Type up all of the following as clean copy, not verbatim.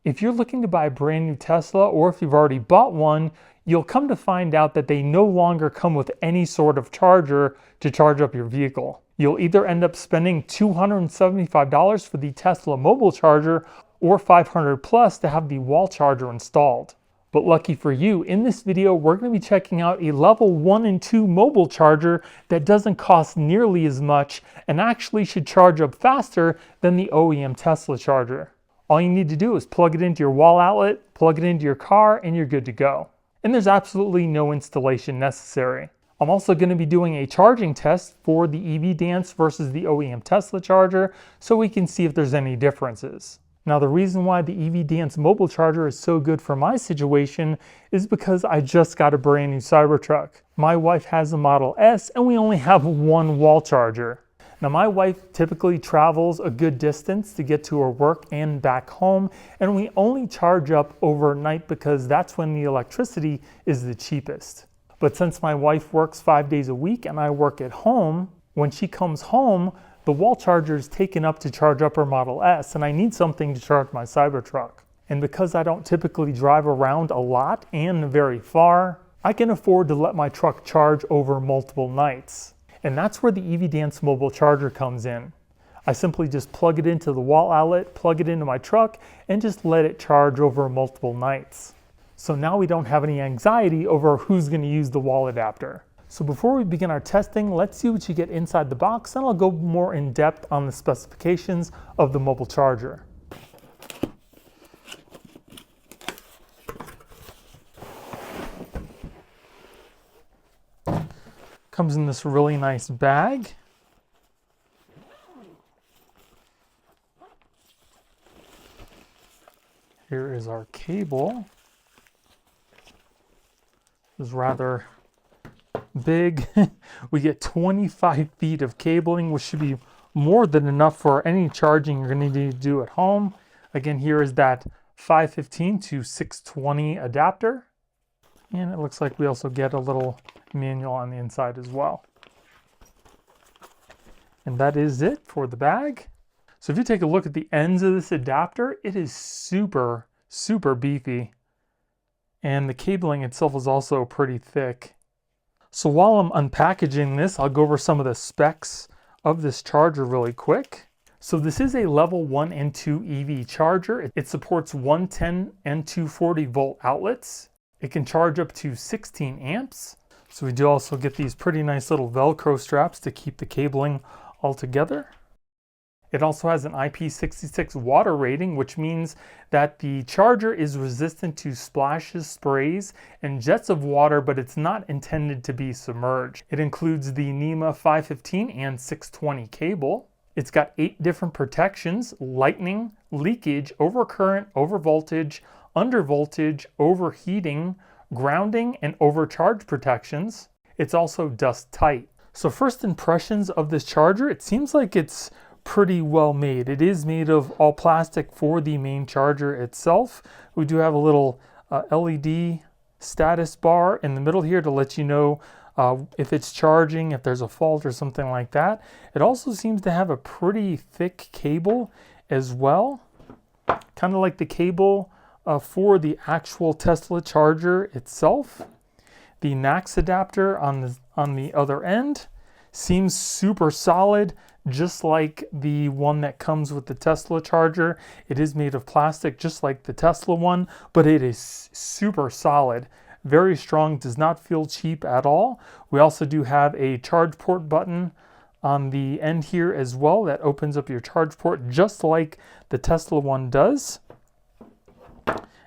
If you're looking to buy a brand new Tesla, or if you've already bought one, you'll come to find out that they no longer come with any sort of charger to charge up your vehicle. You'll either end up spending $275 for the Tesla mobile charger or $500 plus to have the wall charger installed. But lucky for you, in this video, we're going to be checking out a level 1 and 2 mobile charger that doesn't cost nearly as much and actually should charge up faster than the OEM Tesla charger. All you need to do is plug it into your wall outlet, plug it into your car, and you're good to go. And there's absolutely no installation necessary. I'm also going to be doing a charging test for the EVDance versus the OEM Tesla charger so we can see if there's any differences. Now, the reason why the EVDance mobile charger is so good for my situation is because I just got a brand new Cybertruck. My wife has a Model S and we only have one wall charger. Now, my wife typically travels a good distance to get to her work and back home, and we only charge up overnight because that's when the electricity is the cheapest. But since my wife works 5 days a week and I work at home, when she comes home, the wall charger is taken up to charge up her Model S, and I need something to charge my Cybertruck. And because I don't typically drive around a lot and very far, I can afford to let my truck charge over multiple nights. And that's where the EVDance mobile charger comes in. I simply just plug it into the wall outlet, plug it into my truck, and just let it charge over multiple nights. So now we don't have any anxiety over who's going to use the wall adapter. So before we begin our testing, let's see what you get inside the box, and I'll go more in depth on the specifications of the mobile charger. Comes in this really nice bag. Here is our cable. This is rather big. We get 25 feet of cabling, which should be more than enough for any charging you're going to need to do at home. Again, here is that 515 to 620 adapter. And it looks like we also get a little manual on the inside as well. And that is it for the bag. So if you take a look at the ends of this adapter, it is super, super beefy. And the cabling itself is also pretty thick. So while I'm unpackaging this, I'll go over some of the specs of this charger really quick. So this is a level 1 and 2 EV charger. It supports 110 and 240 volt outlets. It can charge up to 16 amps. So we do also get these pretty nice little Velcro straps to keep the cabling all together. It also has an IP66 water rating, which means that the charger is resistant to splashes, sprays, and jets of water, but it's not intended to be submerged. It includes the NEMA 515 and 620 cable. It's got 8 different protections: lightning, leakage, overcurrent, overvoltage, undervoltage, overheating, grounding, and overcharge protections. It's also dust tight. So first impressions of this charger, it seems like it's pretty well made. It is made of all plastic for the main charger itself. We do have a little LED status bar in the middle here to let you know if it's charging, if there's a fault or something like that. It also seems to have a pretty thick cable as well, kind of like the cable for the actual Tesla charger itself. The NAX adapter on the other end seems super solid, just like the one that comes with the Tesla charger. It is made of plastic just like the Tesla one, but it is super solid, very strong, does not feel cheap at all. We also do have a charge port button on the end here as well that opens up your charge port just like the Tesla one does.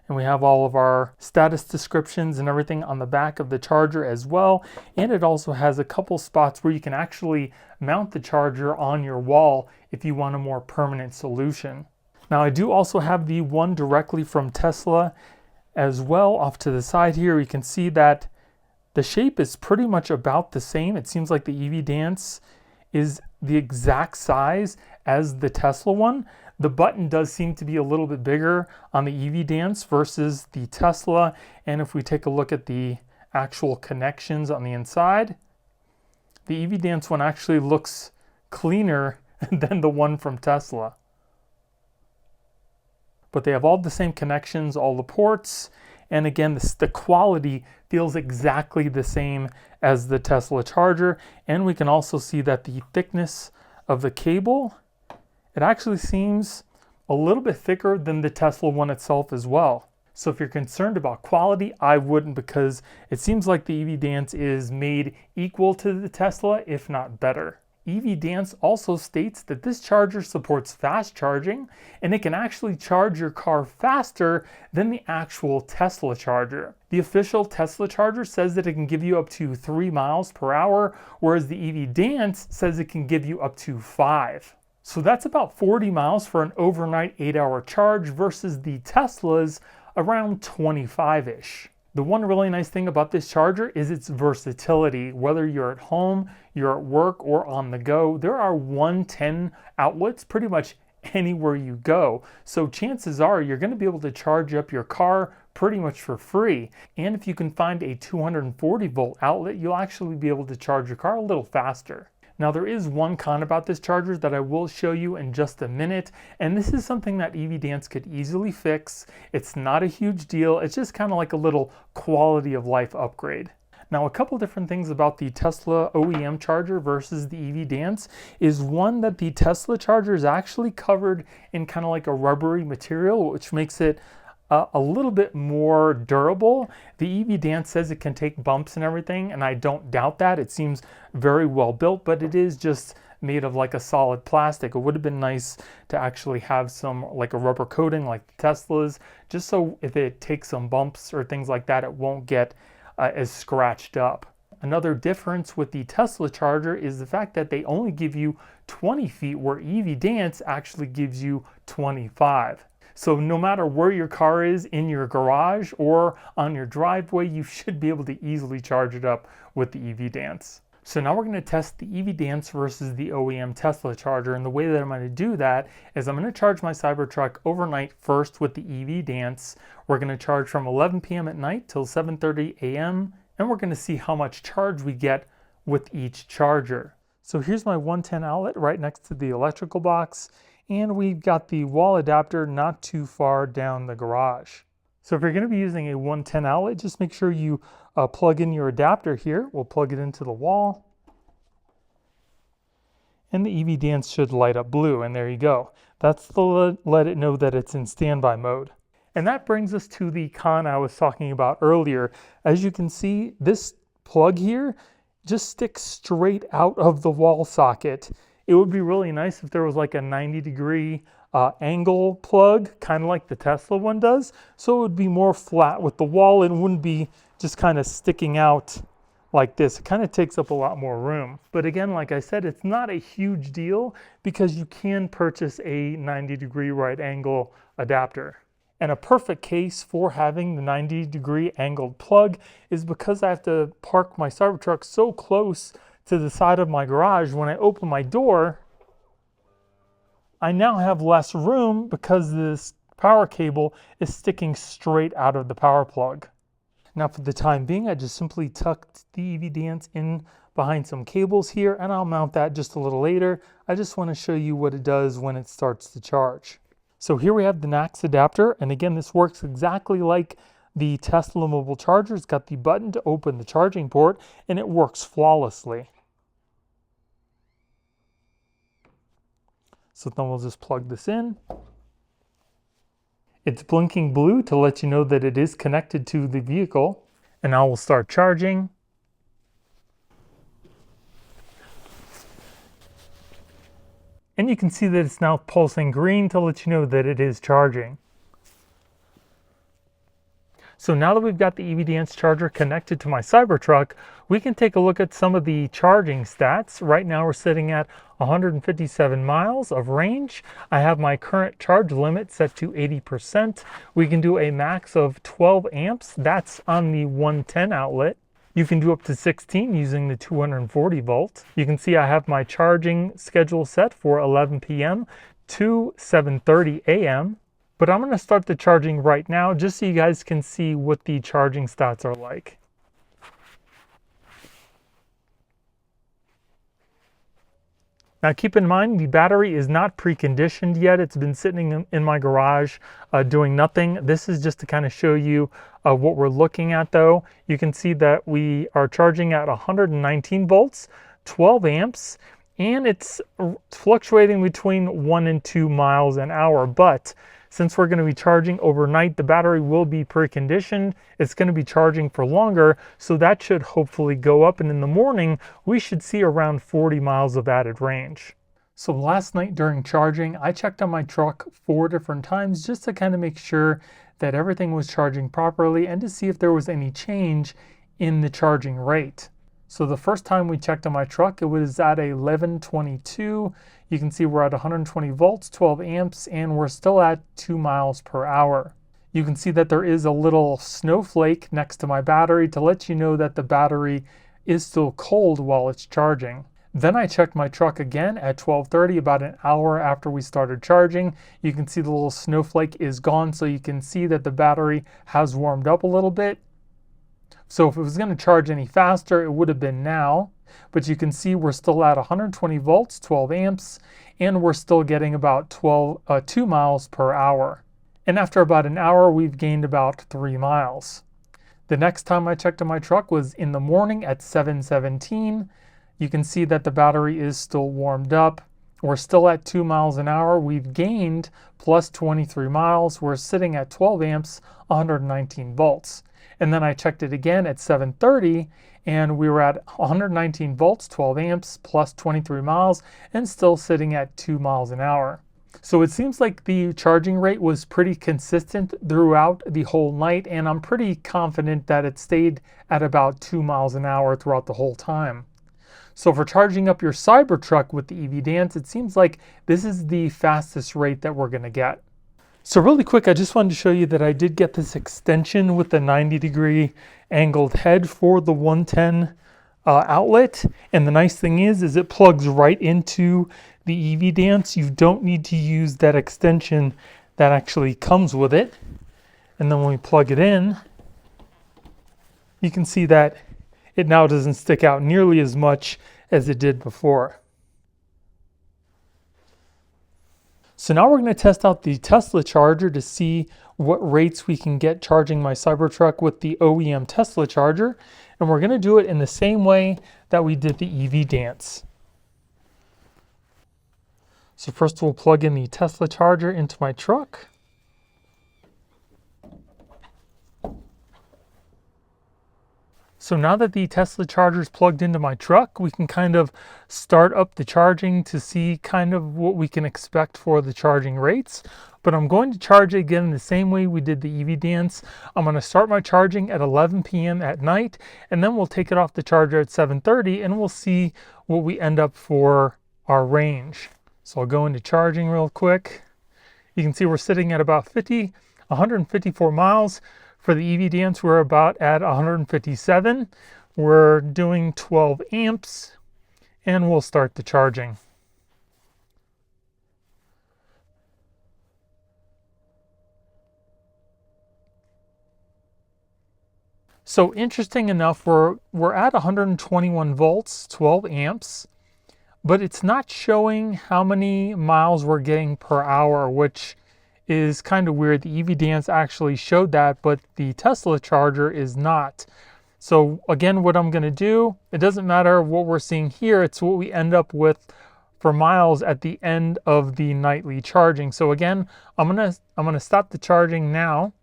And we have all of our status descriptions and everything on the back of the charger as well. And it also has a couple spots where you can actually mount the charger on your wall if you want a more permanent solution. Now, I do also have the one directly from Tesla as well. Off to the side here, you can see that the shape is pretty much about the same. It seems like the EVDance is the exact size as the Tesla one. The button does seem to be a little bit bigger on the EVDance versus the Tesla. And if we take a look at the actual connections on the inside, the EVDance one actually looks cleaner than the one from Tesla. but they have all the same connections, all the ports. And again, the quality feels exactly the same as the Tesla charger. And we can also see that the thickness of the cable, it actually seems a little bit thicker than the Tesla one itself as well. So if you're concerned about quality, I wouldn't, because it seems like the EVDance is made equal to the Tesla, if not better. EVDance also states that this charger supports fast charging, and it can actually charge your car faster than the actual Tesla charger. The official Tesla charger says that it can give you up to 3 miles per hour, whereas the EVDance says it can give you up to 5. So that's about 40 miles for an overnight 8-hour charge versus the Tesla's around 25-ish. The one really nice thing about this charger is its versatility. Whether you're at home, you're at work, or on the go, there are 110 outlets pretty much anywhere you go. So chances are you're going to be able to charge up your car pretty much for free. And if you can find a 240 volt outlet, you'll actually be able to charge your car a little faster. Now there is one con about this charger that I will show you in just a minute, and this is something that EVDance could easily fix. It's not a huge deal, it's just kind of like a little quality of life upgrade. Now a couple different things about the Tesla OEM charger versus the EVDance is one, that the Tesla charger is actually covered in kind of like a rubbery material, which makes it a little bit more durable. The EVDance says it can take bumps and everything, and I don't doubt that. It seems very well built, but it is just made of like a solid plastic. It would have been nice to actually have some like a rubber coating like the Tesla's, just so if it takes some bumps or things like that, it won't get as scratched up. Another difference with the Tesla charger is the fact that they only give you 20 feet where EVDance actually gives you 25. So no matter where your car is, in your garage or on your driveway, you should be able to easily charge it up with the EVDance. So now we're going to test the EVDance versus the OEM Tesla charger. And the way that I'm going to do that is I'm going to charge my Cybertruck overnight first with the EVDance. We're going to charge from 11 p.m. at night till 7:30 a.m. And we're going to see how much charge we get with each charger. So here's my 110 outlet right next to the electrical box. And we've got the wall adapter not too far down the garage. So if you're going to be using a 110 outlet, just make sure you plug in your adapter here. We'll plug it into the wall. And the EVDance should light up blue, and there you go. That's to let it know that it's in standby mode. And that brings us to the con I was talking about earlier. As you can see, this plug here just sticks straight out of the wall socket. It would be really nice if there was like a 90-degree angle plug, kind of like the Tesla one does. So it would be more flat with the wall and wouldn't be just kind of sticking out like this. It kind of takes up a lot more room. But again, like I said, it's not a huge deal because you can purchase a 90-degree right angle adapter. And a perfect case for having the 90-degree angled plug is because I have to park my Cybertruck so close to the side of my garage. When I open my door, I now have less room because this power cable is sticking straight out of the power plug. Now for the time being, I just simply tucked the EVDance in behind some cables here, and I'll mount that just a little later. I just want to show you what it does when it starts to charge. So here we have the NACS adapter, and again, this works exactly like the Tesla mobile charger. It's got the button to open the charging port, and it works flawlessly. So then we'll just plug this in. It's blinking blue to let you know that it is connected to the vehicle. And now we'll start charging. And you can see that it's now pulsing green to let you know that it is charging. So now that we've got the EVDance charger connected to my Cybertruck, we can take a look at some of the charging stats. Right now we're sitting at 157 miles of range. I have my current charge limit set to 80%. We can do a max of 12 amps. That's on the 110 outlet. You can do up to 16 using the 240 volt. You can see I have my charging schedule set for 11 p.m. to 7:30 a.m. But I'm going to start the charging right now just so you guys can see what the charging stats are like. Now keep in mind, the battery is not preconditioned yet. It's been sitting in my garage doing nothing. This is just to kind of show you what we're looking at though. You can see that we are charging at 119 volts, 12 amps, and it's fluctuating between 1 and 2 miles an hour. But since we're going to be charging overnight, the battery will be preconditioned. It's going to be charging for longer, so that should hopefully go up. And in the morning, we should see around 40 miles of added range. So last night during charging, I checked on my truck 4 different times just to kind of make sure that everything was charging properly and to see if there was any change in the charging rate. So the first time we checked on my truck, it was at 11:22. You can see we're at 120 volts, 12 amps, and we're still at 2 miles per hour. You can see that there is a little snowflake next to my battery to let you know that the battery is still cold while it's charging. Then I checked my truck again at 12:30, about an hour after we started charging. You can see the little snowflake is gone, so you can see that the battery has warmed up a little bit. So if it was going to charge any faster, it would have been now. But you can see we're still at 120 volts, 12 amps, and we're still getting about 2 miles per hour. And after about an hour, we've gained about 3 miles. The next time I checked on my truck was in the morning at 7:17. You can see that the battery is still warmed up. We're still at 2 miles an hour. We've gained plus 23 miles. We're sitting at 12 amps, 119 volts. And then I checked it again at 7:30, and we were at 119 volts, 12 amps, plus 23 miles, and still sitting at 2 miles an hour. So it seems like the charging rate was pretty consistent throughout the whole night, and I'm pretty confident that it stayed at about 2 miles an hour throughout the whole time. So for charging up your Cybertruck with the EVDance, it seems like this is the fastest rate that we're going to get. So really quick, I just wanted to show you that I did get this extension with the 90-degree angled head for the 110 outlet. And the nice thing is it plugs right into the EVDance. You don't need to use that extension that actually comes with it. And then when we plug it in, you can see that it now doesn't stick out nearly as much as it did before. So now we're going to test out the Tesla charger to see what rates we can get charging my Cybertruck with the OEM Tesla charger. And we're going to do it in the same way that we did the EVDance. So first we'll plug in the Tesla charger into my truck. So now that the Tesla charger is plugged into my truck, we can kind of start up the charging to see kind of what we can expect for the charging rates. But I'm going to charge it again the same way we did the EVDance. I'm going to start my charging at 11 p.m. at night, and then we'll take it off the charger at 7:30, and we'll see what we end up for our range. So I'll go into charging real quick. You can see we're sitting at about 154 miles. For the EVDance, we're about at 157. We're doing 12 amps, and we'll start the charging. So interesting enough, we're at 121 volts, 12 amps, but it's not showing how many miles we're getting per hour, which is kind of weird. The EVDance actually showed that, but the Tesla charger is not. So again, what I'm going to do, it doesn't matter what we're seeing here, it's what we end up with for miles at the end of the nightly charging. So again, I'm going to stop the charging now,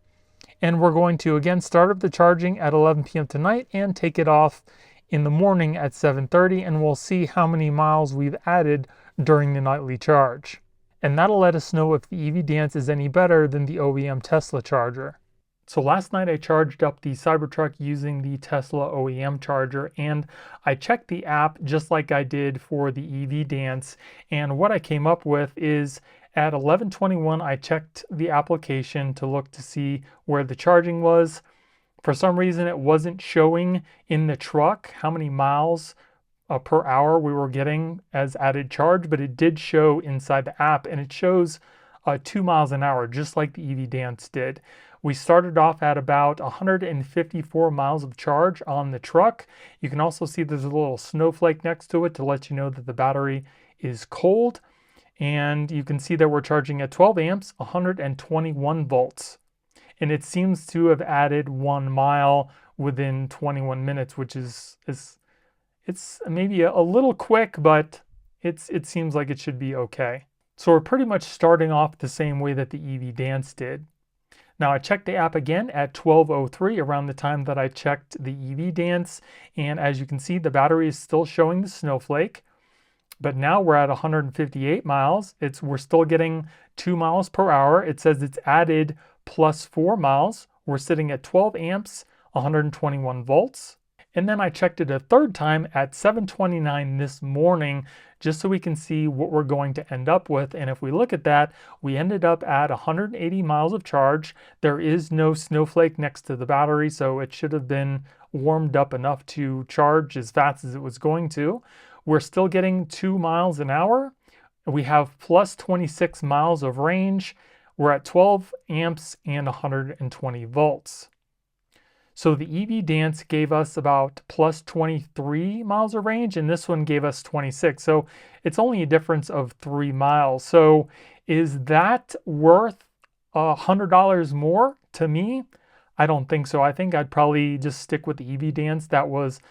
and we're going to again start up the charging at 11 p.m. tonight and take it off in the morning at 7:30, and we'll see how many miles we've added during the nightly charge. And that'll let us know if the EVDance is any better than the OEM Tesla charger. So last night I charged up the Cybertruck using the Tesla OEM charger, and I checked the app just like I did for the EVDance, and what I came up with is at 11:21 I checked the application to look to see where the charging was. For some reason it wasn't showing in the truck how many miles per hour we were getting as added charge, but it did show inside the app, and it shows 2 miles an hour, just like the EVDance did. We started off at about 154 miles of charge on the truck. You can also see there's a little snowflake next to it to let you know that the battery is cold. And you can see that we're charging at 12 amps, 121 volts. And it seems to have added 1 mile within 21 minutes, which is it's maybe a little quick, but it seems like it should be okay. So we're pretty much starting off the same way that the EVDance did. Now I checked the app again at 12:03, around the time that I checked the EVDance, and as you can see, the battery is still showing the snowflake. But now we're at 158 miles. We're still getting 2 miles per hour. It says it's added plus 4 miles. We're sitting at 12 amps, 121 volts. And then I checked it a third time at 7:29 this morning, just so we can see what we're going to end up with. And if we look at that, we ended up at 180 miles of charge. There is no snowflake next to the battery, so it should have been warmed up enough to charge as fast as it was going to. We're still getting 2 miles an hour. We have plus 26 miles of range. We're at 12 amps and 120 volts. So the EVDance gave us about plus 23 miles of range, and this one gave us 26. So it's only a difference of 3 miles. So is that worth $100 more to me? I don't think so. I think I'd probably just stick with the EVDance. That was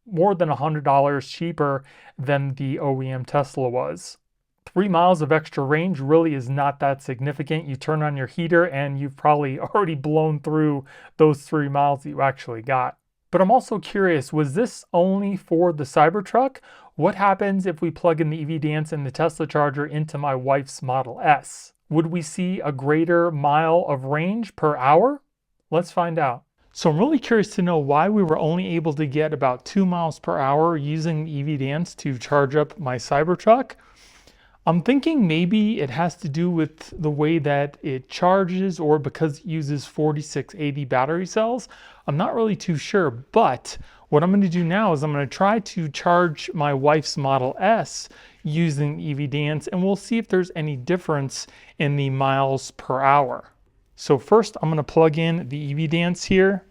more than $100 cheaper than the OEM Tesla was. 3 miles of extra range really is not that significant. You turn on your heater and you've probably already blown through those 3 miles that you actually got. But I'm also curious, was this only for the Cybertruck? What happens if we plug in the EVDance and the Tesla charger into my wife's Model S? Would we see a greater mile of range per hour? Let's find out. So I'm really curious to know why we were only able to get about 2 miles per hour using the EVDance to charge up my Cybertruck. I'm thinking maybe it has to do with the way that it charges, or because it uses 4680 battery cells. I'm not really too sure, but what I'm going to do now is I'm going to try to charge my wife's Model S using EVDance, and we'll see if there's any difference in the miles per hour. So first I'm going to plug in the EVDance here,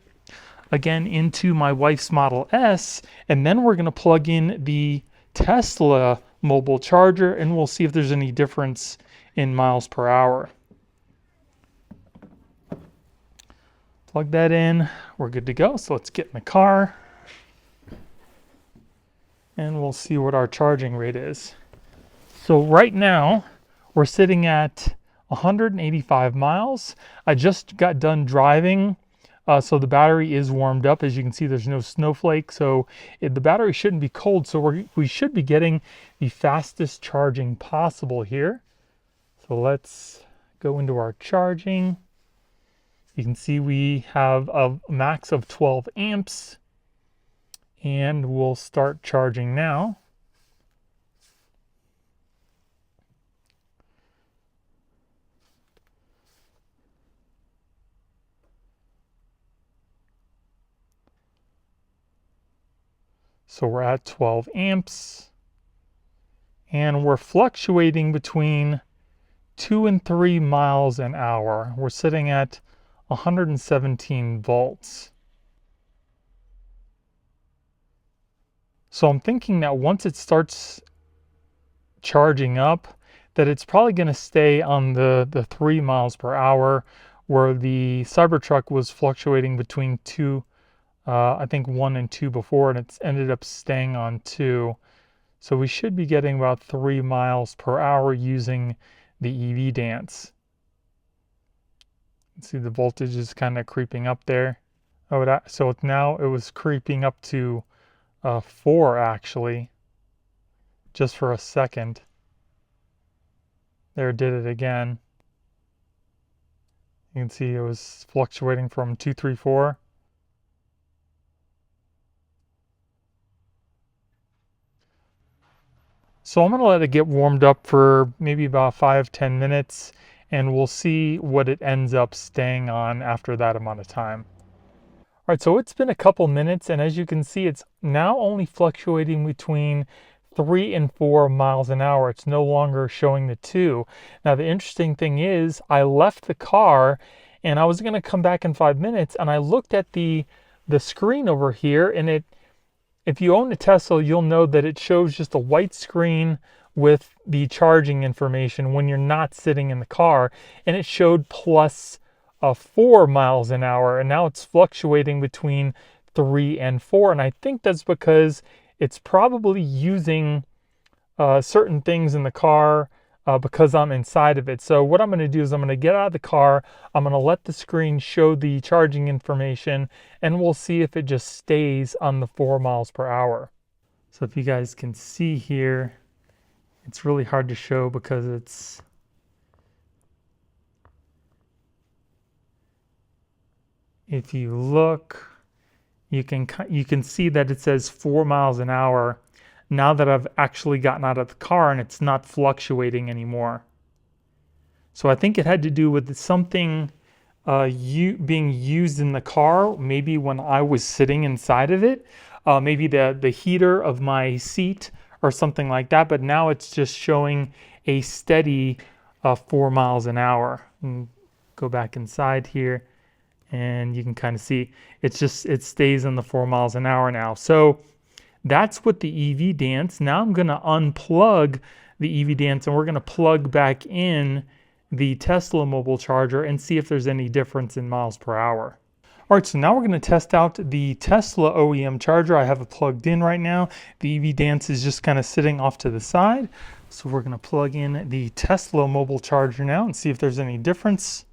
again into my wife's Model S, and then we're going to plug in the Tesla mobile charger, and we'll see if there's any difference in miles per hour. Plug that in, we're good to go. So let's get in the car and we'll see what our charging rate is. So right now we're sitting at 185 miles. I just got done driving, so the battery is warmed up. As you can see, there's no snowflake, so the battery shouldn't be cold. So we should be getting the fastest charging possible here. So let's go into our charging. You can see we have a max of 12 amps, and we'll start charging now. So we're at 12 amps, and we're fluctuating between 2 and 3 miles an hour. We're sitting at 117 volts. So I'm thinking that once it starts charging up, that it's probably going to stay on the 3 miles per hour, where the Cybertruck was fluctuating between 2, I think 1 and 2 before, and it's ended up staying on 2. So we should be getting about 3 miles per hour using the EVDance. See, the voltage is kind of creeping up there. Oh, so now it was creeping up to 4 actually, just for a second. There, it did it again. You can see it was fluctuating from 2, 3, 4. So I'm going to let it get warmed up for maybe about 5-10 minutes, and we'll see what it ends up staying on after that amount of time. All right, so it's been a couple minutes, and as you can see, it's now only fluctuating between 3 and 4 miles an hour. It's no longer showing the 2. Now, the interesting thing is I left the car, and I was going to come back in 5 minutes, and I looked at the screen over here, and it If you own a Tesla, you'll know that it shows just a white screen with the charging information when you're not sitting in the car, and it showed plus 4 miles an hour, and now it's fluctuating between 3 and 4, and I think that's because it's probably using certain things in the car because I'm inside of it. So what I'm going to do is I'm going to get out of the car, I'm going to let the screen show the charging information, and we'll see if it just stays on the 4 miles per hour. So if you guys can see here, it's really hard to show because it's if you look, you can see that it says 4 miles an hour now that I've actually gotten out of the car and it's not fluctuating anymore. So I think it had to do with something being used in the car, maybe when I was sitting inside of it, maybe the heater of my seat or something like that, but now it's just showing a steady 4 miles an hour. And go back inside here and you can kind of see it stays on the 4 miles an hour now. So that's what the EVDance. Now I'm going to unplug the EVDance and we're going to plug back in the Tesla mobile charger and see if there's any difference in miles per hour. All right, so now we're going to test out the Tesla OEM charger. I have it plugged in right now. The EVDance is just kind of sitting off to the side. So we're going to plug in the Tesla mobile charger now and see if there's any difference.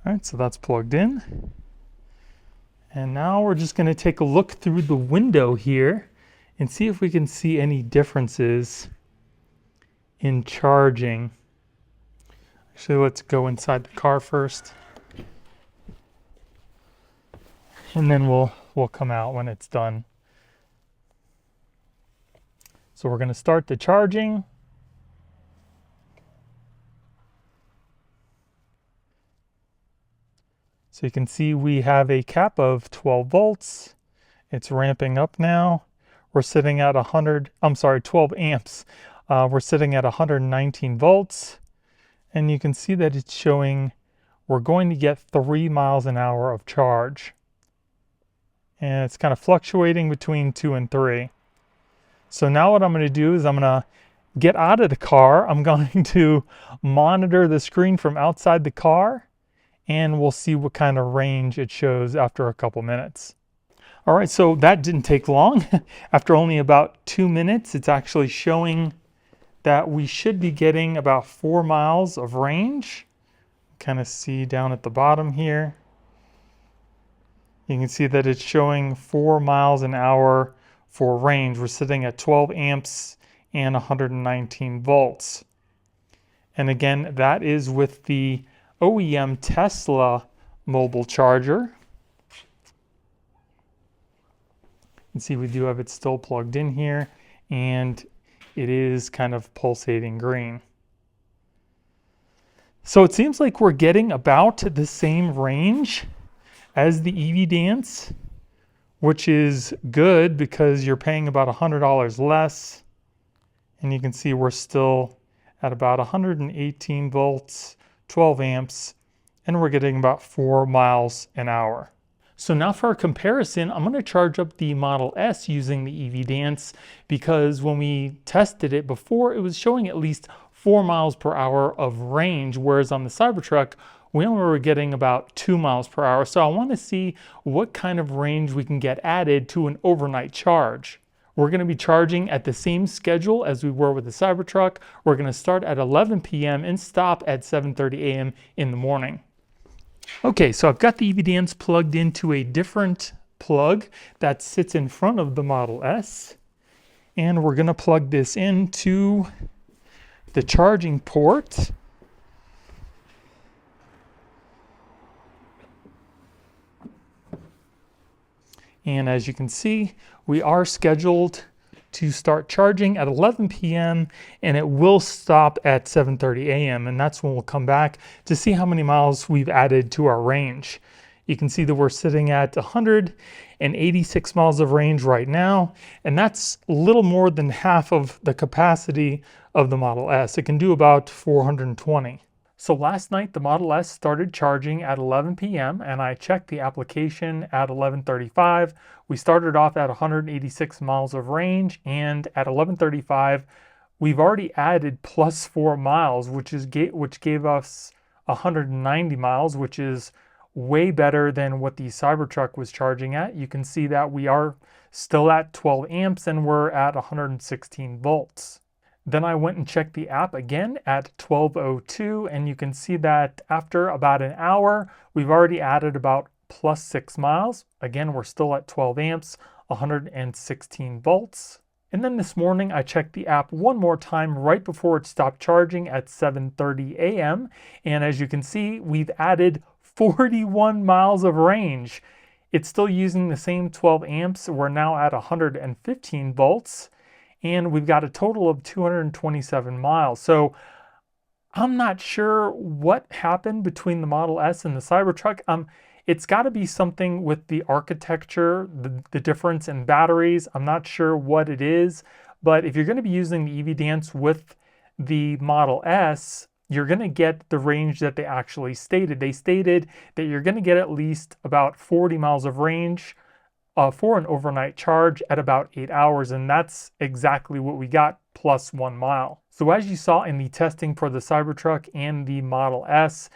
All right, so that's plugged in. And now we're just going to take a look through the window here and see if we can see any differences in charging. Actually, let's go inside the car first. And then we'll come out when it's done. So we're going to start the charging. So you can see we have a cap of 12 volts. It's ramping up now. We're sitting at 12 amps. We're sitting at 119 volts. And you can see that it's showing we're going to get 3 miles an hour of charge. And it's kind of fluctuating between 2 and 3. So now what I'm going to do is I'm going to get out of the car. I'm going to monitor the screen from outside the car, and we'll see what kind of range it shows after a couple minutes. All right, so that didn't take long. After only about 2 minutes, it's actually showing that we should be getting about 4 miles of range. Kind of see down at the bottom here. You can see that it's showing 4 miles an hour for range. We're sitting at 12 amps and 119 volts. And again, that is with the OEM Tesla mobile charger. You can see we do have it still plugged in here, and it is kind of pulsating green. So it seems like we're getting about the same range as the EVDance, which is good because you're paying about $100 less. And you can see we're still at about 118 volts, 12 amps, and we're getting about 4 miles an hour. So now for a comparison, I'm going to charge up the Model S using the EVDance because when we tested it before, it was showing at least 4 miles per hour of range, whereas on the Cybertruck, we only were getting about 2 miles per hour. So I want to see what kind of range we can get added to an overnight charge. We're going to be charging at the same schedule as we were with the Cybertruck. We're going to start at 11 p.m. and stop at 7:30 a.m. in the morning. Okay, so I've got the EVDance plugged into a different plug that sits in front of the Model S. And we're going to plug this into the charging port. And as you can see, we are scheduled to start charging at 11 p.m. and it will stop at 7:30 a.m. and that's when we'll come back to see how many miles we've added to our range. You can see that we're sitting at 186 miles of range right now, and that's a little more than half of the capacity of the Model S. It can do about 420. So last night the Model S started charging at 11 p.m. and I checked the application at 11:35. We started off at 186 miles of range, and at 11:35 we've already added plus 4 miles, which gave us 190 miles, which is way better than what the Cybertruck was charging at. You can see that we are still at 12 amps and we're at 116 volts. Then I went and checked the app again at 12:02, and you can see that after about an hour, we've already added about plus 6 miles. Again, we're still at 12 amps, 116 volts. And then this morning, I checked the app one more time right before it stopped charging at 7:30 a.m. And as you can see, we've added 41 miles of range. It's still using the same 12 amps. We're now at 115 volts. And we've got a total of 227 miles. So I'm not sure what happened between the Model S and the Cybertruck. It's got to be something with the architecture, the difference in batteries. I'm not sure what it is, but if you're going to be using the EVDance with the Model S, you're going to get the range that they actually stated. They stated that you're going to get at least about 40 miles of range for an overnight charge at about 8 hours, and that's exactly what we got, plus 1 mile. So as you saw in the testing for the Cybertruck and the Model S,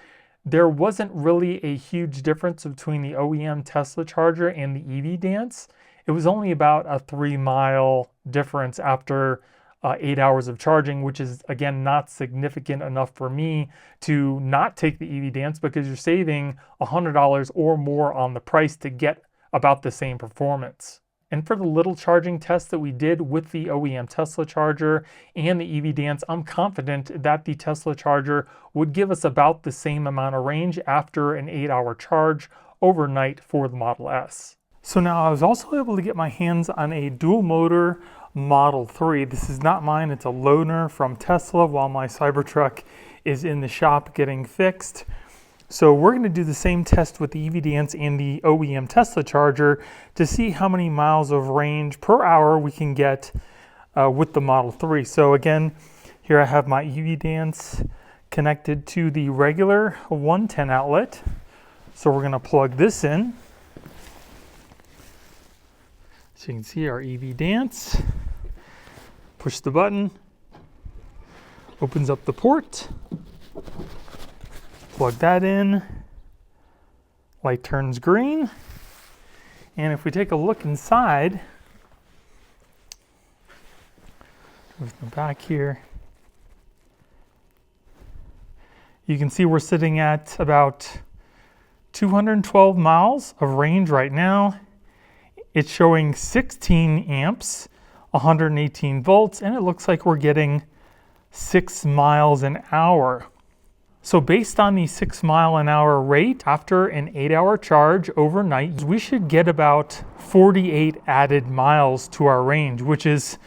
there wasn't really a huge difference between the OEM Tesla charger and the EVDance. It was only about a 3-mile difference after 8 hours of charging, which is, again, not significant enough for me to not take the EVDance, because you're saving $100 or more on the price to get about the same performance. And for the little charging test that we did with the OEM Tesla charger and the EVDance, I'm confident that the Tesla charger would give us about the same amount of range after an 8-hour charge overnight for the Model S. So now I was also able to get my hands on a dual motor Model 3. This is not mine, it's a loaner from Tesla while my Cybertruck is in the shop getting fixed. So we're going to do the same test with the EVDance and the OEM Tesla charger to see how many miles of range per hour we can get with the Model 3. So again, here I have my EVDance connected to the regular 110 outlet. So we're going to plug this in. So you can see our EVDance. Push the button, opens up the port. Plug that in, light turns green, and if we take a look inside, move them back here, you can see we're sitting at about 212 miles of range right now. It's showing 16 amps, 118 volts, and it looks like we're getting 6 miles an hour. So based on the 6 mile an hour rate, after an 8-hour charge overnight, we should get about 48 added miles to our range, which is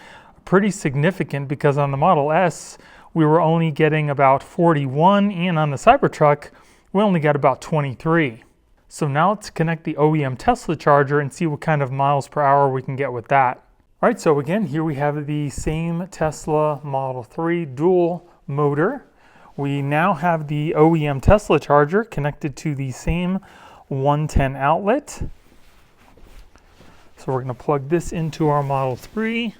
pretty significant because on the Model S, we were only getting about 41, and on the Cybertruck, we only got about 23. So now let's connect the OEM Tesla charger and see what kind of miles per hour we can get with that. All right, so again, here we have the same Tesla Model 3 dual motor. We now have the OEM Tesla charger connected to the same 110 outlet. So we're going to plug this into our Model 3.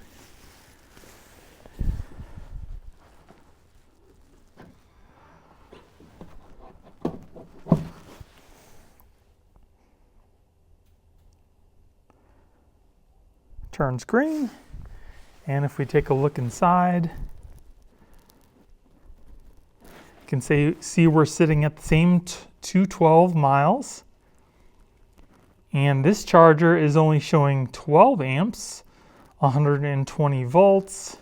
Turns green. And if we take a look inside, you can see we're sitting at the same 212 miles. And this charger is only showing 12 amps, 120 volts.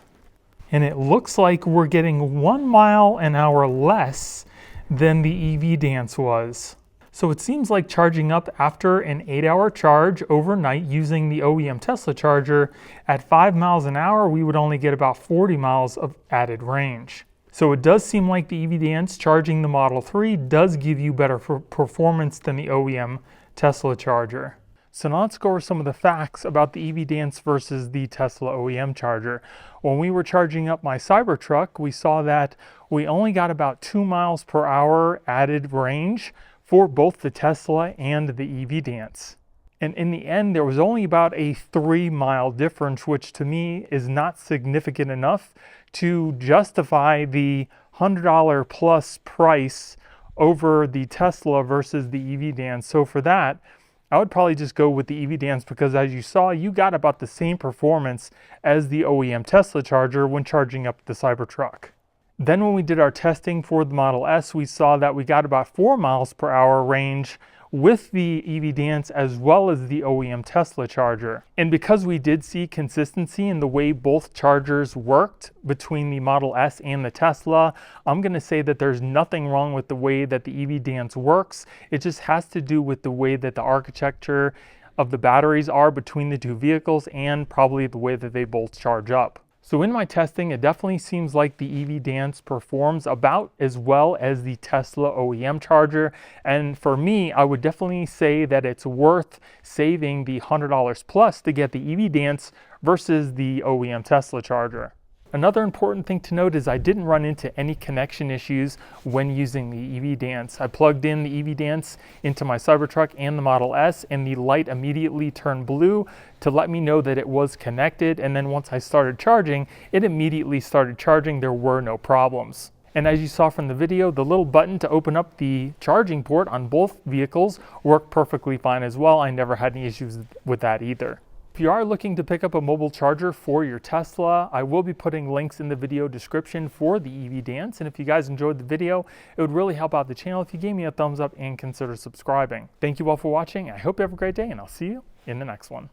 And it looks like we're getting 1 mile an hour less than the EVDance was. So it seems like charging up after an 8-hour charge overnight using the OEM Tesla charger at 5 miles an hour, we would only get about 40 miles of added range. So it does seem like the EVDance charging the Model 3 does give you better performance than the OEM Tesla charger. So now let's go over some of the facts about the EVDance versus the Tesla OEM charger. When we were charging up my Cybertruck, we saw that we only got about 2 miles per hour added range for both the Tesla and the EVDance. And in the end, there was only about a 3-mile difference, which to me is not significant enough to justify the $100 plus price over the Tesla versus the EVDance. So for that, I would probably just go with the EVDance because as you saw, you got about the same performance as the OEM Tesla charger when charging up the Cybertruck. Then when we did our testing for the Model S, we saw that we got about 4 miles per hour range with the EVDance as well as the OEM Tesla charger. And because we did see consistency in the way both chargers worked between the Model S and the Tesla, I'm going to say that there's nothing wrong with the way that the EVDance works. It just has to do with the way that the architecture of the batteries are between the two vehicles and probably the way that they both charge up. So in my testing, it definitely seems like the EVDance performs about as well as the Tesla OEM charger. And for me, I would definitely say that it's worth saving the $100 plus to get the EVDance versus the OEM Tesla charger. Another important thing to note is I didn't run into any connection issues when using the EVDance. I plugged in the EVDance into my Cybertruck and the Model S, and the light immediately turned blue to let me know that it was connected. And then once I started charging, it immediately started charging. There were no problems. And as you saw from the video, the little button to open up the charging port on both vehicles worked perfectly fine as well. I never had any issues with that either. If you are looking to pick up a mobile charger for your Tesla, I will be putting links in the video description for the EVDance. And if you guys enjoyed the video, it would really help out the channel if you gave me a thumbs up and consider subscribing. Thank you all for watching. I hope you have a great day, and I'll see you in the next one.